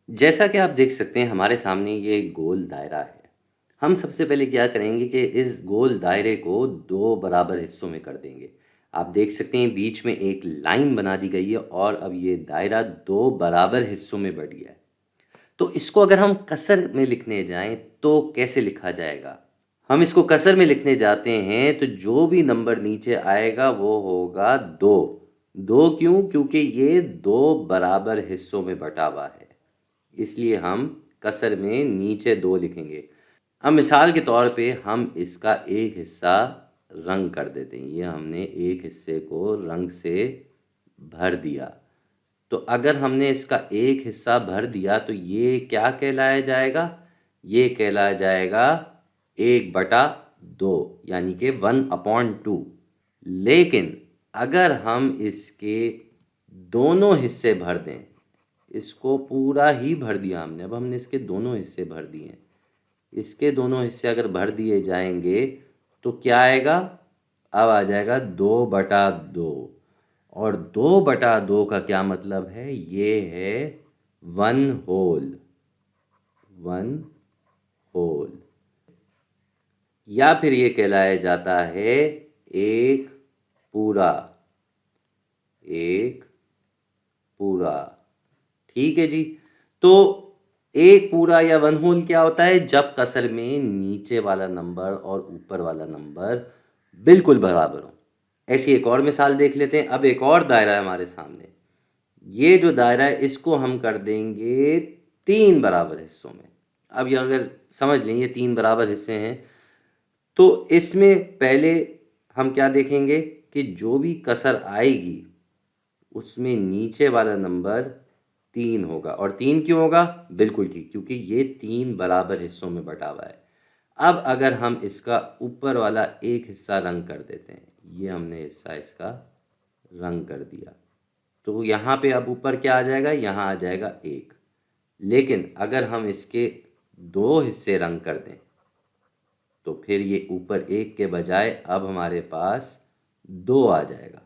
जैसा कि आप देख सकते हैं हमारे सामने ये एक गोल दायरा है। हम सबसे पहले क्या करेंगे कि इस गोल दायरे को 2 बराबर हिस्सों में कर देंगे। आप देख सकते हैं बीच में एक लाइन बना दी गई है और अब ये दायरा 2 बराबर हिस्सों में बढ़ गया है। तो इसको अगर हम कसर में लिखने जाएँ तो कैसे लिखा जाएगा? हम इसको कसर में लिखने जाते हैं तो जो भी नंबर नीचे आएगा वो होगा 2। 2 क्यों? क्योंकि ये 2 बराबर हिस्सों में बँटा हुआ है। इसलिए हम कसर में नीचे 2 लिखेंगे। अब मिसाल के तौर पे हम इसका एक हिस्सा रंग कर देते हैं। ये हमने एक हिस्से को रंग से भर दिया। तो अगर हमने इसका एक हिस्सा भर दिया तो ये क्या कहलाया जाएगा? ये कहलाया जाएगा 1/2 यानी कि 1/2। लेकिन अगर हम इसके दोनों हिस्से भर दें, इसको पूरा ही भर दिया हमने, अब हमने इसके दोनों हिस्से भर दिए हैं। इसके दोनों हिस्से अगर भर दिए जाएंगे तो क्या आएगा? अब आ जाएगा 2/2। और 2/2 का क्या मतलब है? ये है 1 होल। 1 होल या फिर ये कहलाया जाता है एक पूरा। एक पूरा। ठीक है जी। तो एक पूरा या 1 होल क्या होता है? जब कसर में नीचे वाला नंबर और ऊपर वाला नंबर बिल्कुल बराबर हो। ऐसी एक और मिसाल देख लेते हैं। अब एक और दायरा है हमारे सामने। ये जो दायरा है इसको हम कर देंगे 3 बराबर हिस्सों में। अब ये अगर समझ लें ये 3 बराबर हिस्से हैं तो इसमें पहले हम क्या देखेंगे कि जो भी कसर आएगी उसमें नीचे वाला नंबर 3 होगा। और 3 क्यों होगा? बिल्कुल ठीक, क्योंकि ये 3 बराबर हिस्सों में बटा हुआ है। अब अगर हम इसका ऊपर वाला एक हिस्सा रंग कर देते हैं, ये हमने हिस्सा इसका रंग कर दिया, तो यहाँ पे अब ऊपर क्या आ जाएगा? यहाँ आ जाएगा 1। लेकिन अगर हम इसके 2 हिस्से रंग कर दें तो फिर ये ऊपर 1 के बजाय अब हमारे पास 2 आ जाएगा।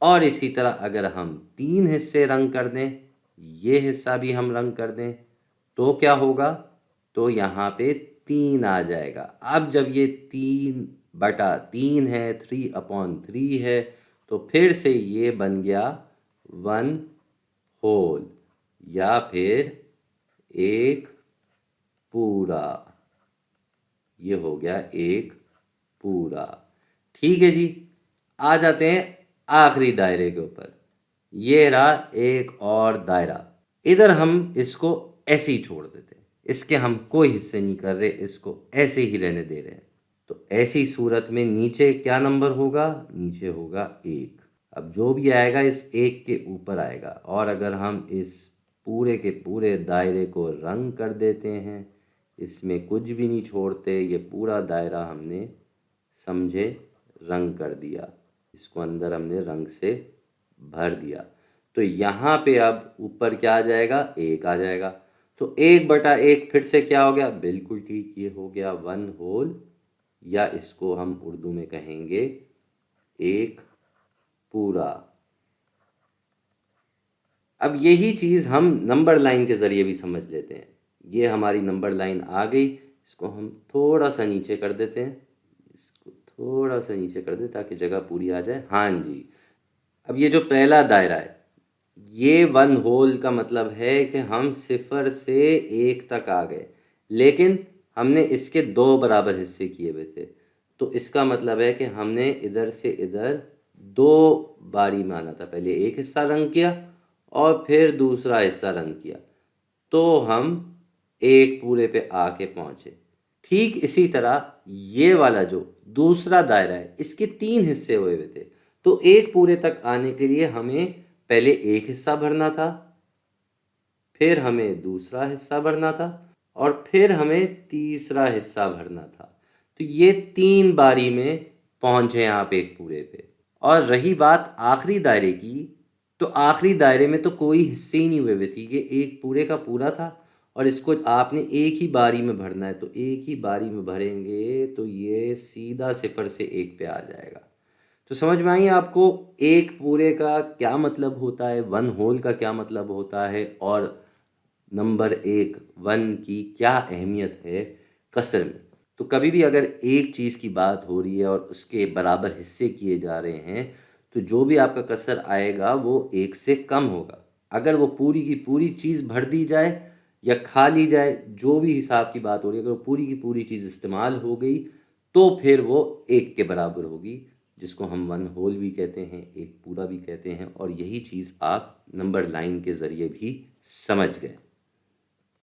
और इसी तरह अगर हम 3 हिस्से रंग कर दें, ये हिस्सा भी हम रंग कर दें, तो क्या होगा? तो यहाँ पे 3 आ जाएगा। अब जब ये 3/3 है, 3/3 है, तो फिर से ये बन गया 1 होल या फिर एक पूरा। ये हो गया एक पूरा। ठीक है जी। आ जाते हैं आखिरी दायरे के ऊपर। ये रहा एक और दायरा। इधर हम इसको ऐसे ही छोड़ देते हैं, इसके हम कोई हिस्से नहीं कर रहे, इसको ऐसे ही रहने दे रहे हैं। तो ऐसी सूरत में नीचे क्या नंबर होगा? नीचे होगा 1। अब जो भी आएगा इस 1 के ऊपर आएगा। और अगर हम इस पूरे के पूरे दायरे को रंग कर देते हैं, इसमें कुछ भी नहीं छोड़ते, ये पूरा दायरा हमने समझे रंग कर दिया, इसको अंदर हमने रंग से भर दिया, तो यहाँ पे अब ऊपर क्या आ जाएगा? 1 आ जाएगा। तो 1/1 फिर से क्या हो गया? बिल्कुल ठीक, ये हो गया 1 होल या इसको हम उर्दू में कहेंगे एक पूरा। अब यही चीज़ हम नंबर लाइन के ज़रिए भी समझ लेते हैं। ये हमारी नंबर लाइन आ गई, इसको हम थोड़ा सा नीचे कर देते हैं, इसको थोड़ा सा नीचे कर दें ताकि जगह पूरी आ जाए। हाँ जी। अब ये जो पहला दायरा है, ये 1 होल का मतलब है कि हम 0 से 1 तक आ गए, लेकिन हमने इसके 2 बराबर हिस्से किए हुए थे। तो इसका मतलब है कि हमने इधर से इधर 2 बारी में आना था। पहले एक हिस्सा रंग किया और फिर दूसरा हिस्सा रंग किया, तो हम एक पूरे पे आके पहुँचे। ठीक इसी तरह ये वाला जो दूसरा दायरा है, इसके 3 हिस्से हुए हुए थे। तो एक पूरे तक आने के लिए हमें पहले एक हिस्सा भरना था, फिर हमें दूसरा हिस्सा भरना था और फिर हमें तीसरा हिस्सा भरना था। तो ये 3 बारी में पहुंचे आप एक पूरे पे। और रही बात आखिरी दायरे की, तो आखिरी दायरे में तो कोई हिस्से ही नहीं हुए हुए थे, ये एक पूरे का पूरा था और इसको आपने एक ही बारी में भरना है। तो एक ही बारी में भरेंगे तो ये सीधा 0 से 1 पे आ जाएगा। तो समझ में आई आपको एक पूरे का क्या मतलब होता है, 1 होल का क्या मतलब होता है, और नंबर 1 1 की क्या अहमियत है कसर में। तो कभी भी अगर एक चीज़ की बात हो रही है और उसके बराबर हिस्से किए जा रहे हैं, तो जो भी आपका कसर आएगा वो 1 से कम होगा। अगर वो पूरी की पूरी चीज़ भर दी जाए या खा ली जाए, जो भी हिसाब की बात हो रही है, अगर वो पूरी की पूरी चीज़ इस्तेमाल हो गई, तो फिर वो 1 के बराबर होगी, जिसको हम वन होल भी कहते हैं, एक पूरा भी कहते हैं, और यही चीज़ आप नंबर लाइन के ज़रिए भी समझ गए।